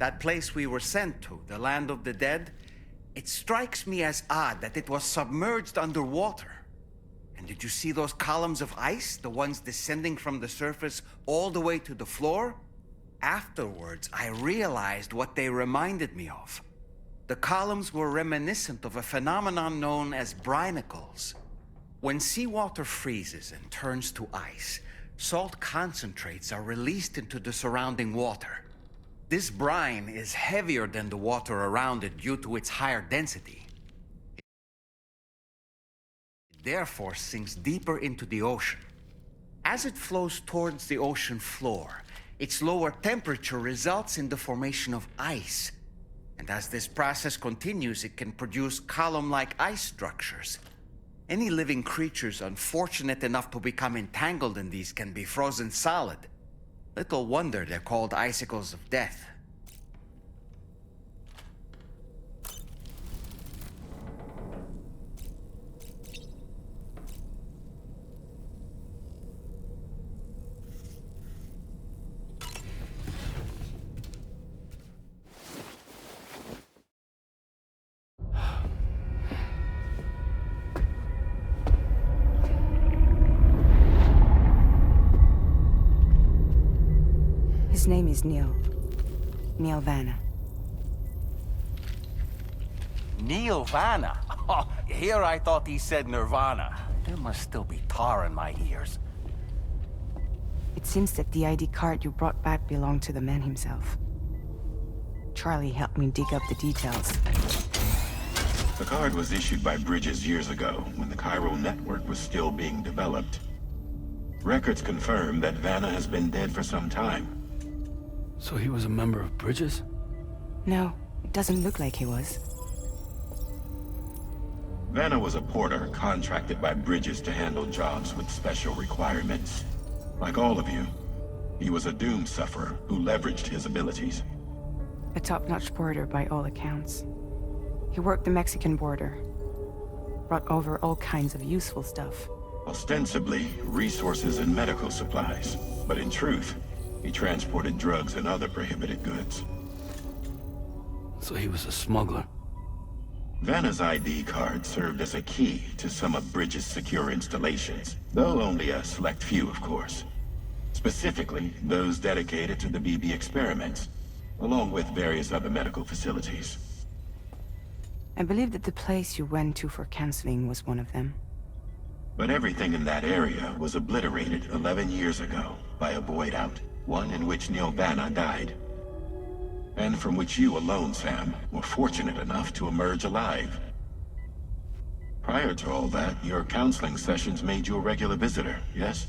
That place we were sent to, the land of the dead, it strikes me as odd that it was submerged underwater. And did you see those columns of ice, the ones descending from the surface all the way to the floor? Afterwards, I realized what they reminded me of. The columns were reminiscent of a phenomenon known as brinicles. When seawater freezes and turns to ice, salt concentrates are released into the surrounding water. This brine is heavier than the water around it due to its higher density. It therefore sinks deeper into the ocean. As it flows towards the ocean floor, its lower temperature results in the formation of ice. And as this process continues, it can produce column-like ice structures. Any living creatures unfortunate enough to become entangled in these can be frozen solid. Little wonder they're called icicles of death. His name is Neil. Neil Vanna. Neil Vanna? Oh, here I thought he said Nirvana. There must still be tar in my ears. It seems that the ID card you brought back belonged to the man himself. Charlie helped me dig up the details. The card was issued by Bridges years ago, when the chiral network was still being developed. Records confirm that Vanna has been dead for some time. So he was a member of Bridges? No, it doesn't look like he was. Vanna was a porter contracted by Bridges to handle jobs with special requirements. Like all of you, he was a doom sufferer who leveraged his abilities. A top-notch porter by all accounts. He worked the Mexican border. Brought over all kinds of useful stuff. Ostensibly, resources and medical supplies. But in truth, he transported drugs and other prohibited goods. So he was a smuggler. Vanna's ID card served as a key to some of Bridges' secure installations, though only a select few, of course. Specifically, those dedicated to the BB experiments, along with various other medical facilities. I believe that the place you went to for counseling was one of them. But everything in that area was obliterated 11 years ago by a void out, one in which Neil Vanna died. And from which you alone, Sam, were fortunate enough to emerge alive. Prior to all that, your counseling sessions made you a regular visitor, yes?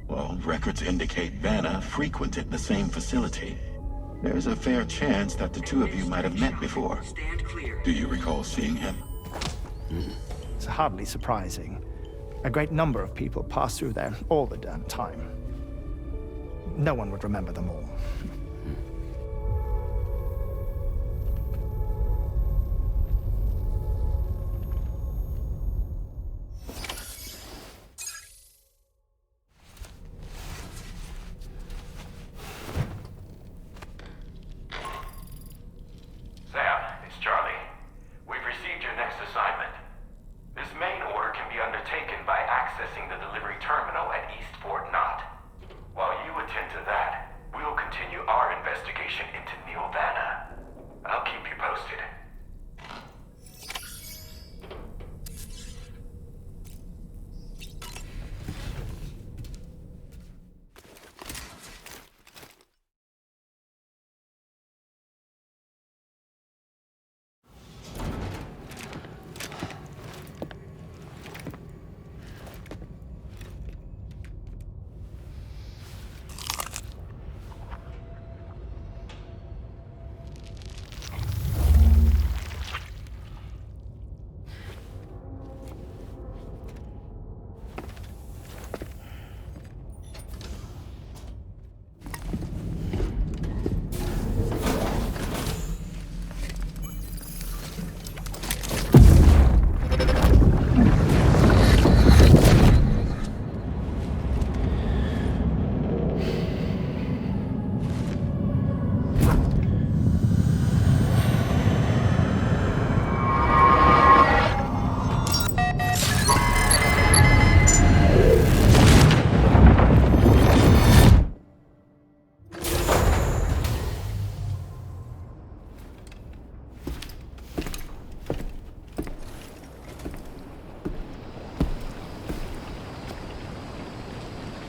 Well, records indicate Vanna frequented the same facility. There's a fair chance that the two of you might have met before. Do you recall seeing him? It's hardly surprising. A great number of people pass through there all the damn time. No one would remember them all. Sam, it's Charlie. We've received your next assignment. This main order can be undertaken by accessing the delivery terminal at East Fort Knott. While you attend to that, we'll continue our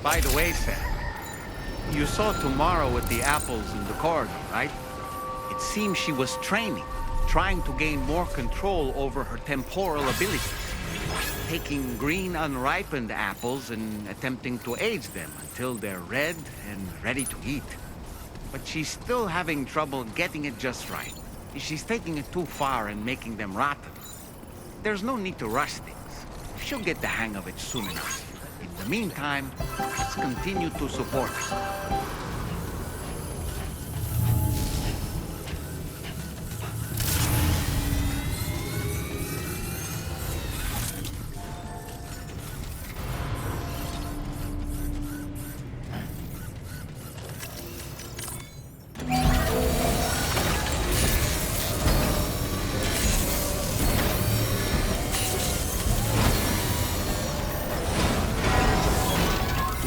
By the way, Sam, you saw Tomorrow with the apples in the corridor, right? It seems she was training, trying to gain more control over her temporal abilities. Taking green unripened apples and attempting to age them until they're red and ready to eat. But she's still having trouble getting it just right. She's taking it too far and making them rotten. There's no need to rush things. She'll get the hang of it soon enough. In the meantime, let's continue to support her.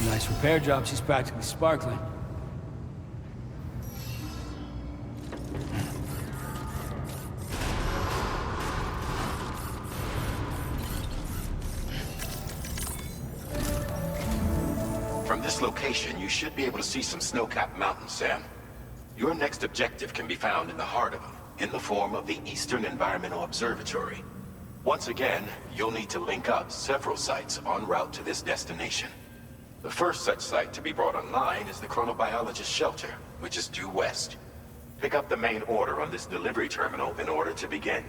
Nice repair job. She's practically sparkling. From this location, you should be able to see some snow-capped mountains, Sam. Your next objective can be found in the heart of them, in the form of the Eastern Environmental Observatory. Once again, you'll need to link up several sites en route to this destination. The first such site to be brought online is the Chronobiologist Shelter, which is due west. Pick up the main order on this delivery terminal in order to begin.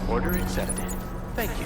Order accepted. Thank you.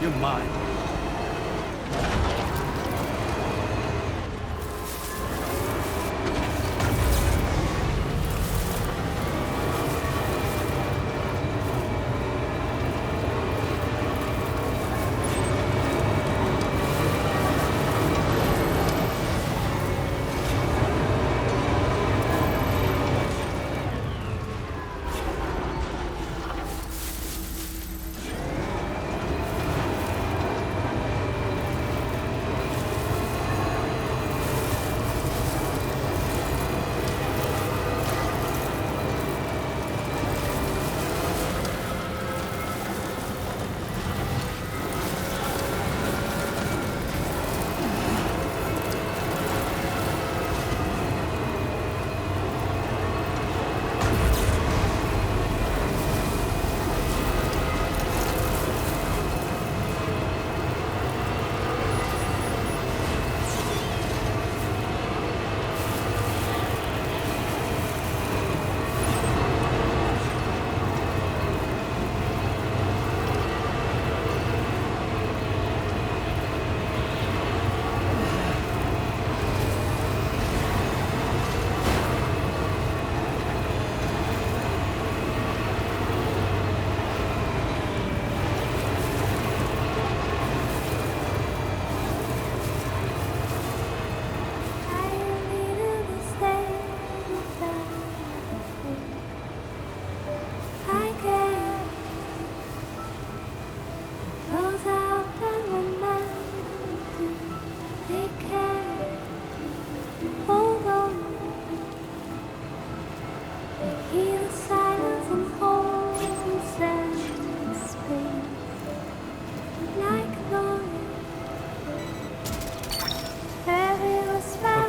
You're mine.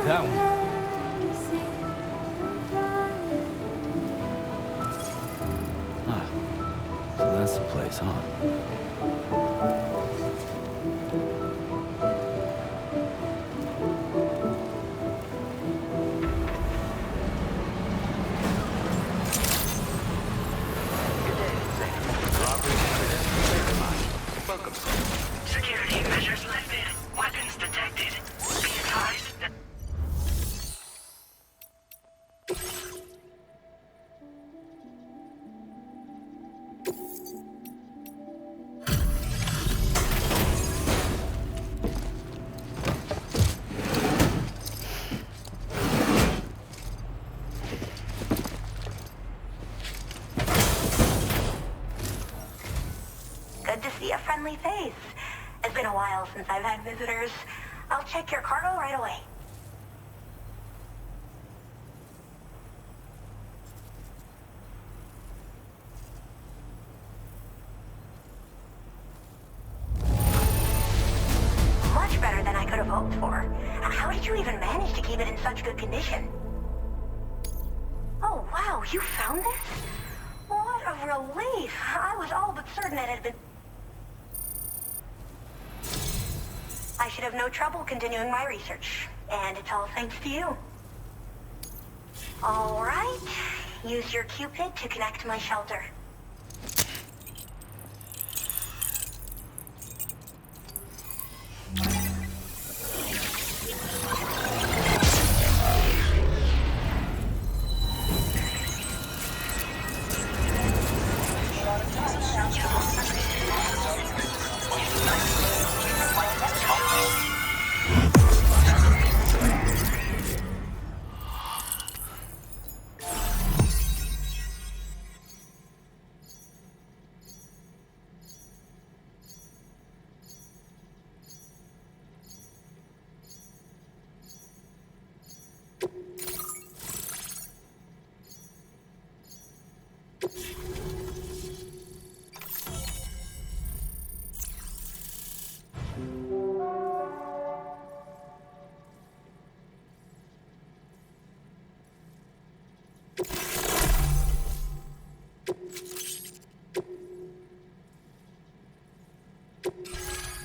That one. Ah, so that's the place, huh? Security measures lifted. Weapons detected. Be advised that... Good to see a friendly face. It's been a while since I've had visitors. I'll check your cargo right away. Much better than I could have hoped for. How did you even manage to keep it in such good condition? Oh, wow, you found this? What a relief. I was all but certain it had been... I should have no trouble continuing my research. And it's all thanks to you. All right. Use your Cupid to connect to my shelter.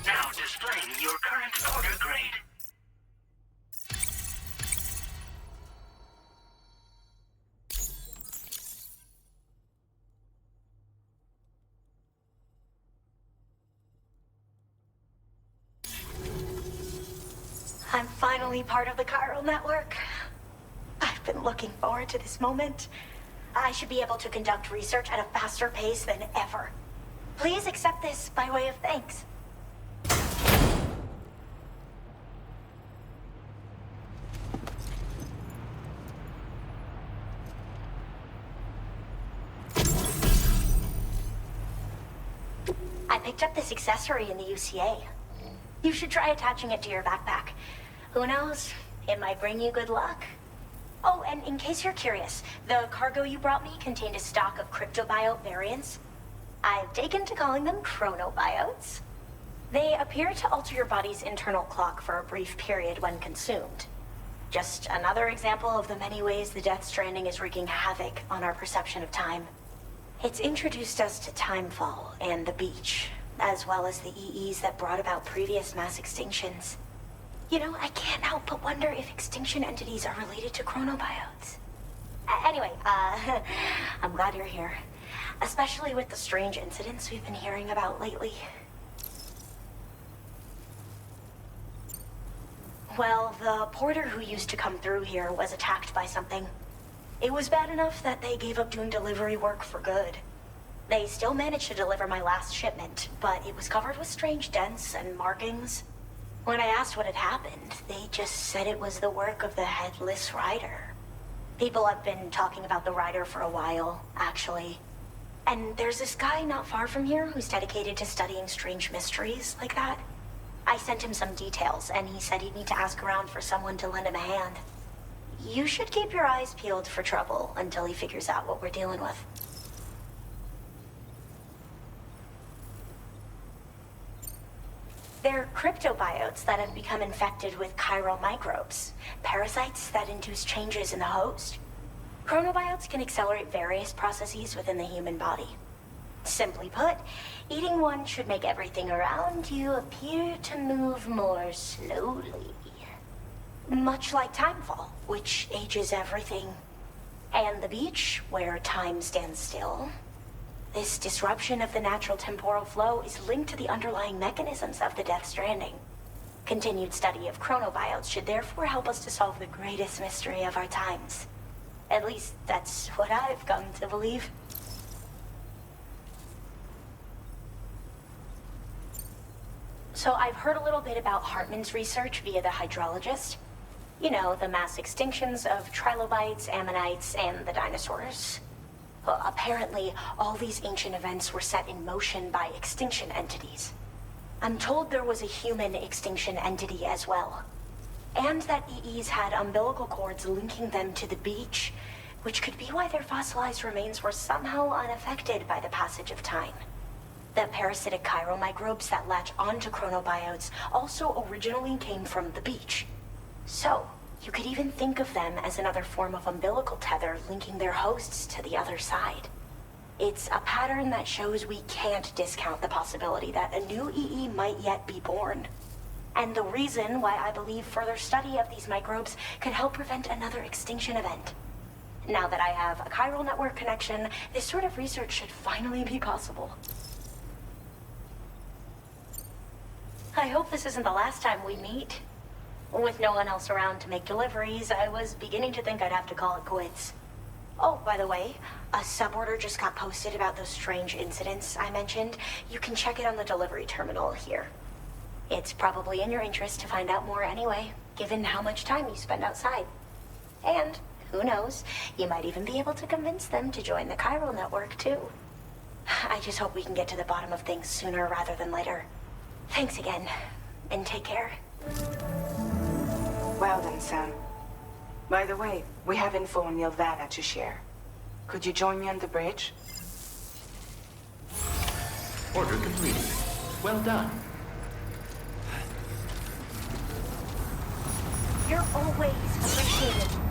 Now displaying your current order grade. finally part of the chiral network. I've been looking forward to this moment. I should be able to conduct research at a faster pace than ever. Please accept this by way of thanks. I picked up this accessory in the UCA. You should try attaching it to your backpack. Who knows? It might bring you good luck. Oh, and in case you're curious, the cargo you brought me contained a stock of cryptobiote variants. I've taken to calling them chronobiotes. They appear to alter your body's internal clock for a brief period when consumed. Just another example of the many ways the Death Stranding is wreaking havoc on our perception of time. It's introduced us to Timefall and the beach, as well as the EEs that brought about previous mass extinctions. You know, I can't help but wonder if extinction entities are related to chronobiotes. Anyway, I'm glad you're here. Especially with the strange incidents we've been hearing about lately. Well, the porter who used to come through here was attacked by something. It was bad enough that they gave up doing delivery work for good. They still managed to deliver my last shipment, but it was covered with strange dents and markings. When I asked what had happened, they just said it was the work of the Headless Rider. People have been talking about the Rider for a while, actually. And there's this guy not far from here who's dedicated to studying strange mysteries like that. I sent him some details, and he said he'd need to ask around for someone to lend him a hand. You should keep your eyes peeled for trouble until he figures out what we're dealing with. They're cryptobiotes that have become infected with chiral microbes, parasites that induce changes in the host. Chronobiotes can accelerate various processes within the human body. Simply put, eating one should make everything around you appear to move more slowly. Much like Timefall, which ages everything. And the beach, where time stands still. This disruption of the natural temporal flow is linked to the underlying mechanisms of the Death Stranding. Continued study of chronobiotes should therefore help us to solve the greatest mystery of our times. At least, that's what I've come to believe. So I've heard a little bit about Hartman's research via the hydrologist. You know, the mass extinctions of trilobites, ammonites, and the dinosaurs. Well, apparently, all these ancient events were set in motion by extinction entities. I'm told there was a human extinction entity as well. And that EEs had umbilical cords linking them to the beach, which could be why their fossilized remains were somehow unaffected by the passage of time. The parasitic chiral microbes that latch onto chronobiotes also originally came from the beach. So, you could even think of them as another form of umbilical tether linking their hosts to the other side. It's a pattern that shows we can't discount the possibility that a new EE might yet be born. And the reason why I believe further study of these microbes could help prevent another extinction event. Now that I have a chiral network connection, this sort of research should finally be possible. I hope this isn't the last time we meet. With no one else around to make deliveries, I was beginning to think I'd have to call it quits. Oh, by the way, a suborder just got posted about those strange incidents I mentioned. You can check it on the delivery terminal here. It's probably in your interest to find out more anyway, given how much time you spend outside. And, who knows, you might even be able to convince them to join the chiral network, too. I just hope we can get to the bottom of things sooner rather than later. Thanks again, and take care. Well then, Sam. By the way, we have info on Nilvana to share. Could you join me on the bridge? Order completed. Well done. You're always appreciated.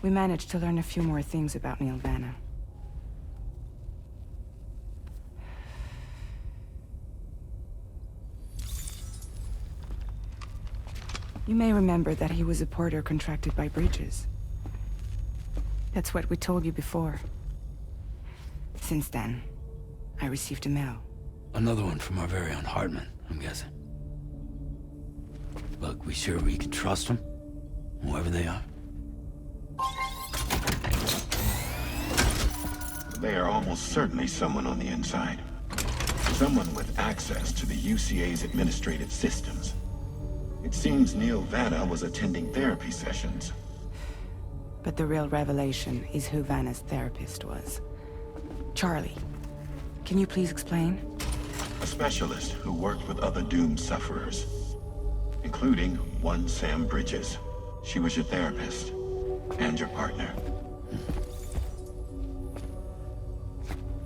We managed to learn a few more things about Nilvana. You may remember that he was a porter contracted by Bridges. That's what we told you before. Since then, I received a mail. Another one from our very own Hartman, I'm guessing. Look, we sure we can trust them? Whoever they are? They are almost certainly someone on the inside. Someone with access to the UCA's administrative systems. It seems Neil Vanna was attending therapy sessions. But the real revelation is who Vanna's therapist was. Charlie, can you please explain? A specialist who worked with other doomed sufferers, including one Sam Bridges. She was your therapist and your partner.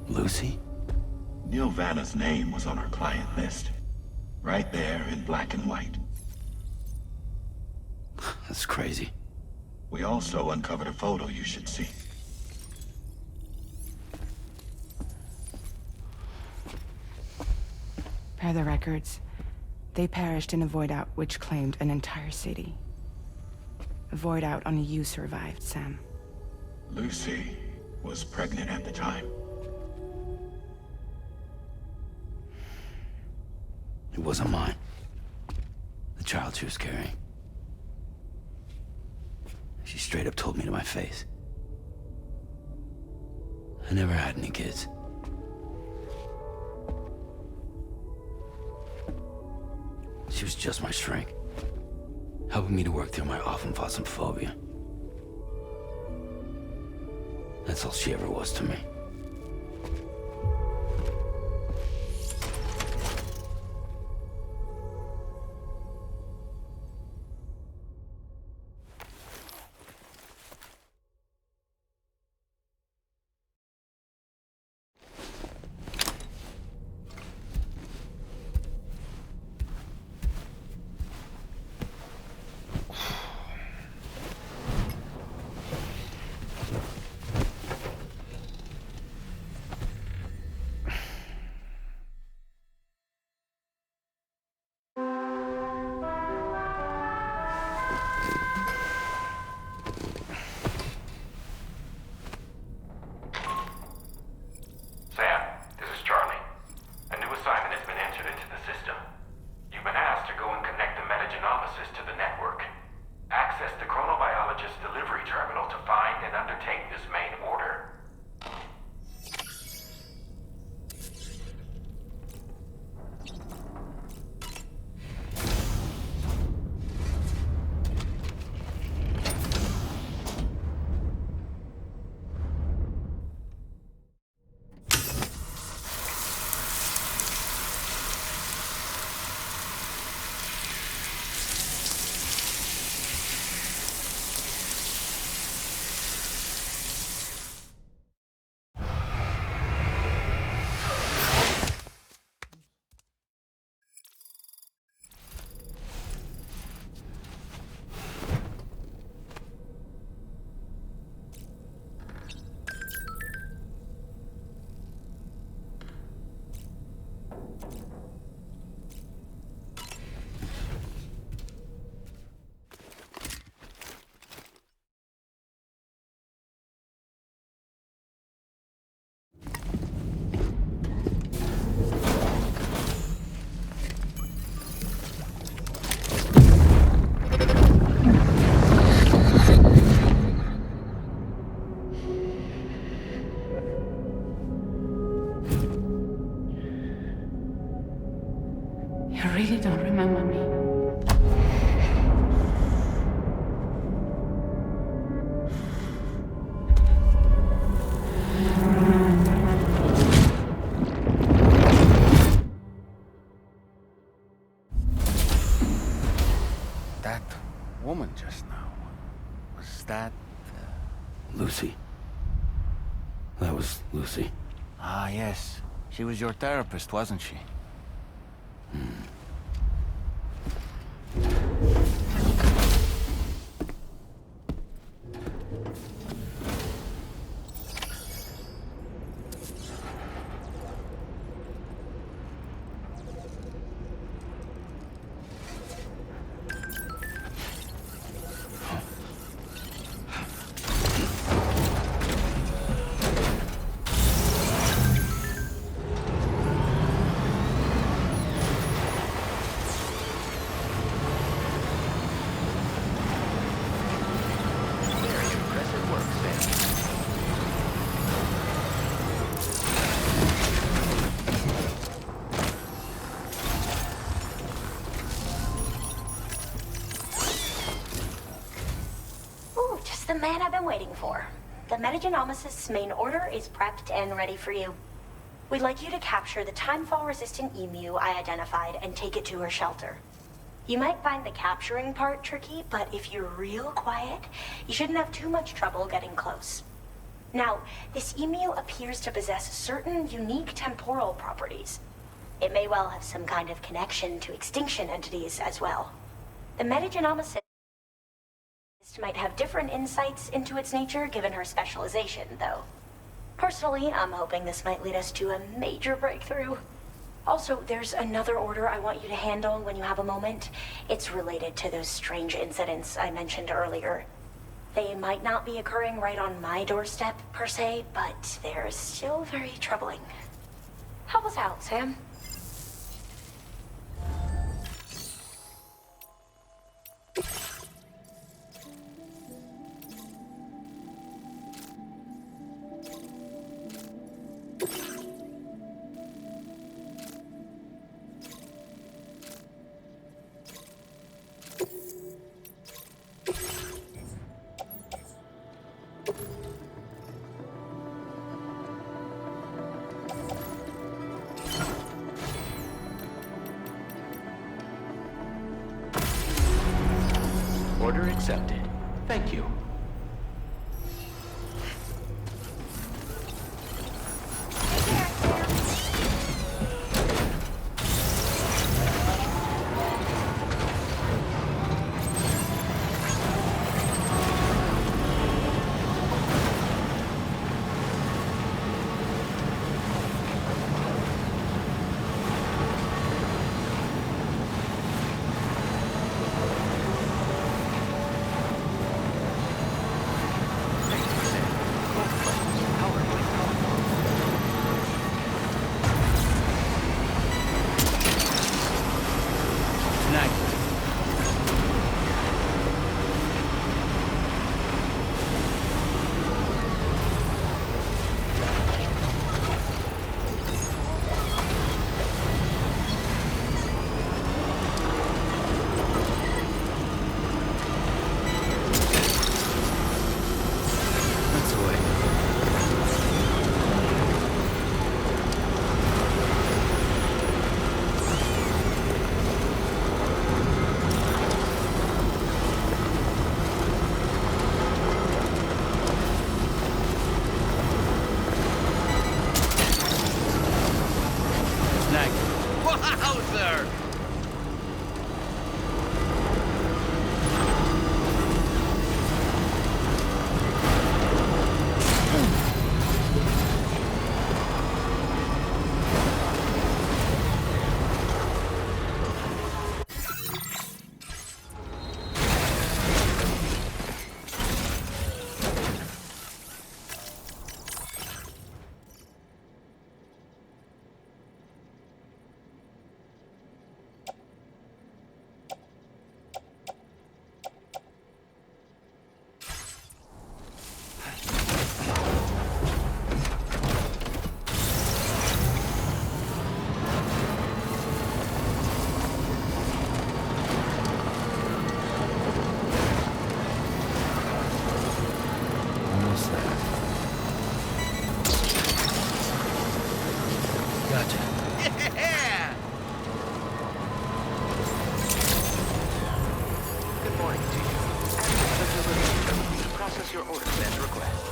Lucy? Neil Vanna's name was on our client list. Right there in black and white. That's crazy. We also uncovered a photo you should see. Per the records, they perished in a void out which claimed an entire city. A void out only you survived, Sam. Lucy was pregnant at the time. It wasn't mine. The child she was carrying. She straight up told me to my face. I never had any kids. She was just my shrink, helping me to work through my often phobia. That's all she ever was to me. access to the network. Access the chronobiologist delivery terminal to find and undertake this main order. You really don't remember me. That woman just now, was that... Lucy. That was Lucy. Ah, yes. She was your therapist, wasn't she? Ooh, just the man I've been waiting for. The Metagenomicist's main order is prepped and ready for you. We'd like you to capture the timefall-resistant emu I identified and take it to her shelter. You might find the capturing part tricky, but if you're real quiet, you shouldn't have too much trouble getting close. Now, this emu appears to possess certain unique temporal properties. It may well have some kind of connection to extinction entities as well. The Metagenomicist might have different insights into its nature given her specialization, though. Personally, I'm hoping this might lead us to a major breakthrough. Also, there's another order I want you to handle when you have a moment. It's related to those strange incidents I mentioned earlier. They might not be occurring right on my doorstep, per se, but they're still very troubling. Help us out, Sam. Order accepted. Thank you. sir! Almost there. Gotcha. Yeah! Good morning to you. Access the delivery to process your orders and requests.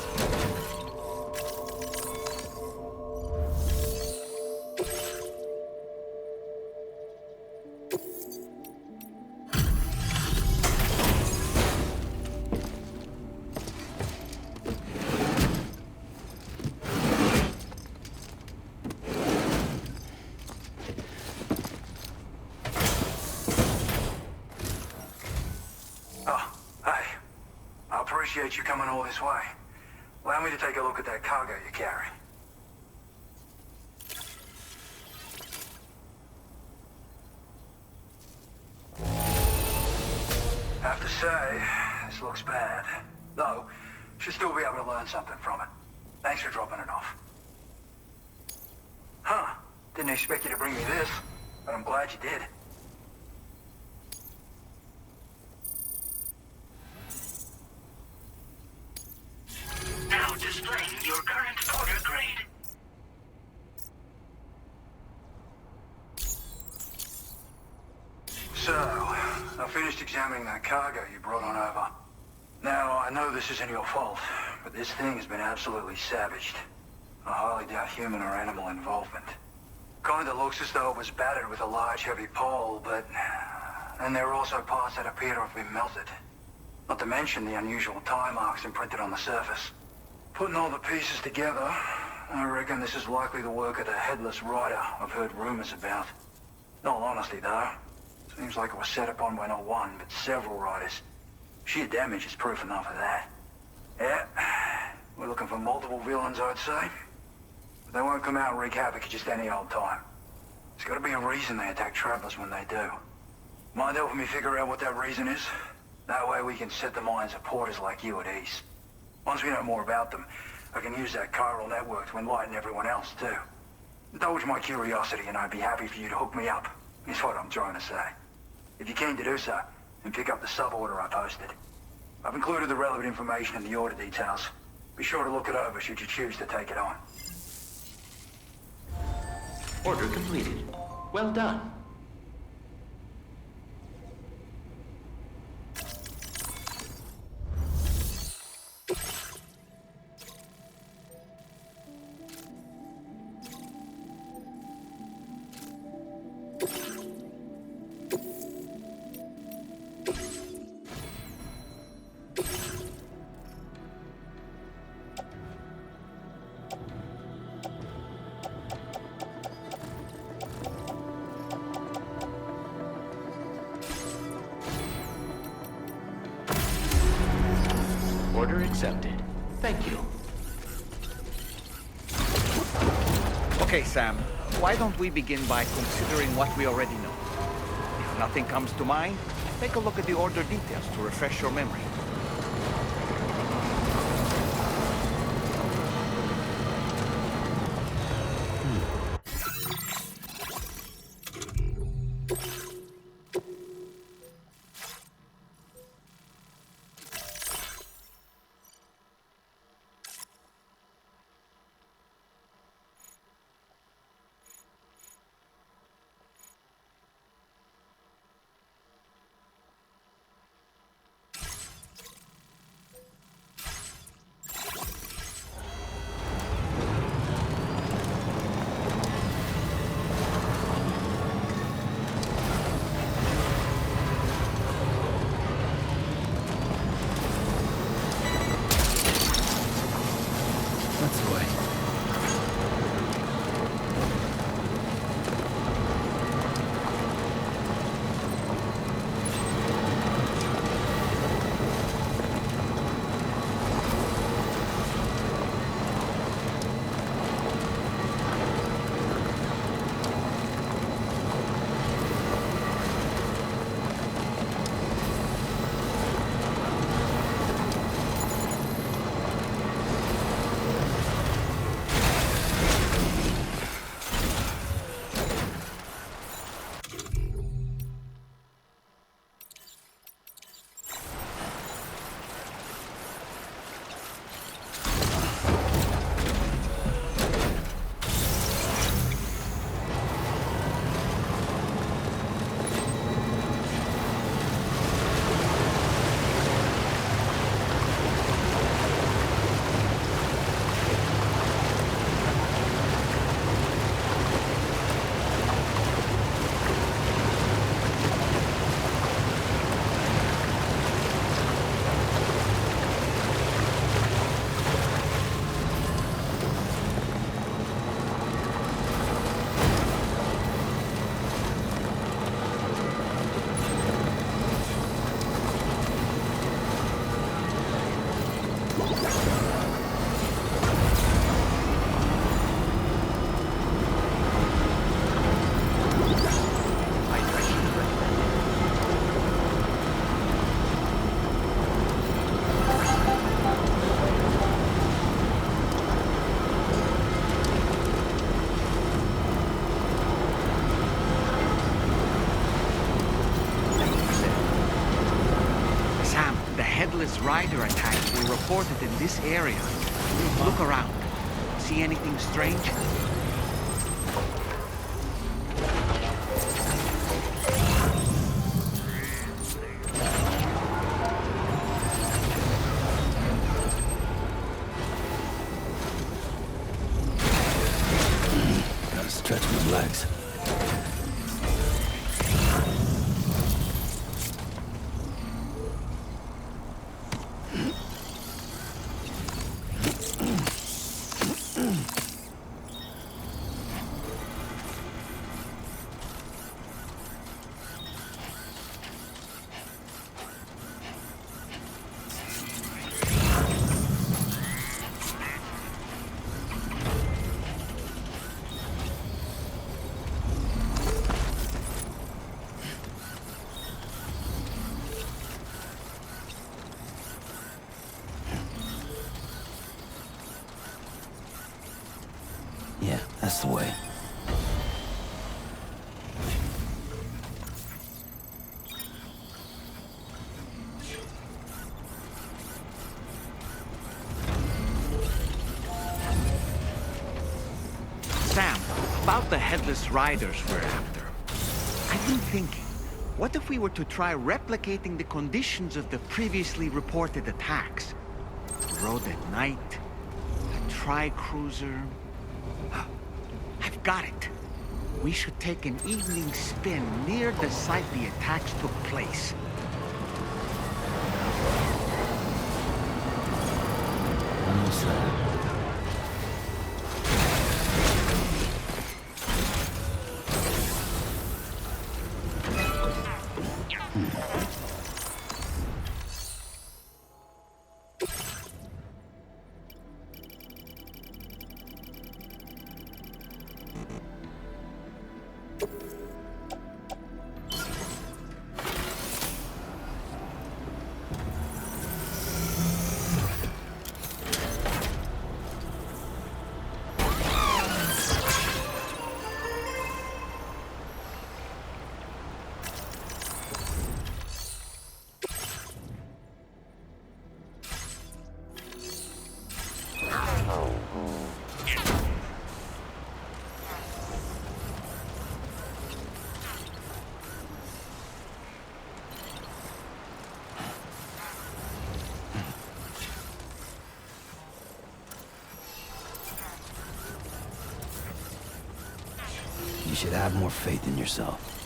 Oh, hey. I appreciate you coming all this way. Allow me to take a look at that cargo you carry. Have to say, this looks bad. Though, should still be able to learn something from it. Thanks for dropping it off. Huh. Didn't expect you to bring me this, but I'm glad you did. Now displaying your current order grade. So, I finished examining that cargo you brought on over. Now, I know this isn't your fault, but this thing has been absolutely savaged. I highly doubt human or animal involvement. Kinda looks as though it was battered with a large heavy pole, but... And there are also parts that appear to have been melted. Not to mention the unusual tie marks imprinted on the surface. Putting all the pieces together, I reckon this is likely the work of the Headless Rider I've heard rumors about. In all honesty, though, seems like it was set upon by not one, but several riders. Sheer damage is proof enough of that. Yeah, we're looking for multiple villains, I'd say. But they won't come out and wreak havoc at just any old time. There's gotta be a reason they attack travelers when they do. Mind helping me figure out what that reason is? That way we can set the minds of porters like you at ease. Once we know more about them, I can use that chiral network to enlighten everyone else, too. Indulge my curiosity and I'd be happy for you to hook me up, is what I'm trying to say. If you're keen to do so, then pick up the sub-order I posted. I've included the relevant information in the order details. Be sure to look it over should you choose to take it on. Order completed. Well done. Order accepted. Thank you. Okay, Sam. Why don't we begin by considering what we already know? If nothing comes to mind, take a look at the order details to refresh your memory. headless rider attacks were reported in this area. Look around. See anything strange? Gotta stretch my legs. Yeah, that's the way. Sam, about the headless riders we're after. I've been thinking, what if we were to try replicating the conditions of the previously reported attacks? The road at night, a tri-cruiser. I've got it. We should take an evening spin near the site the attacks took place. Almost there. You should have more faith in yourself.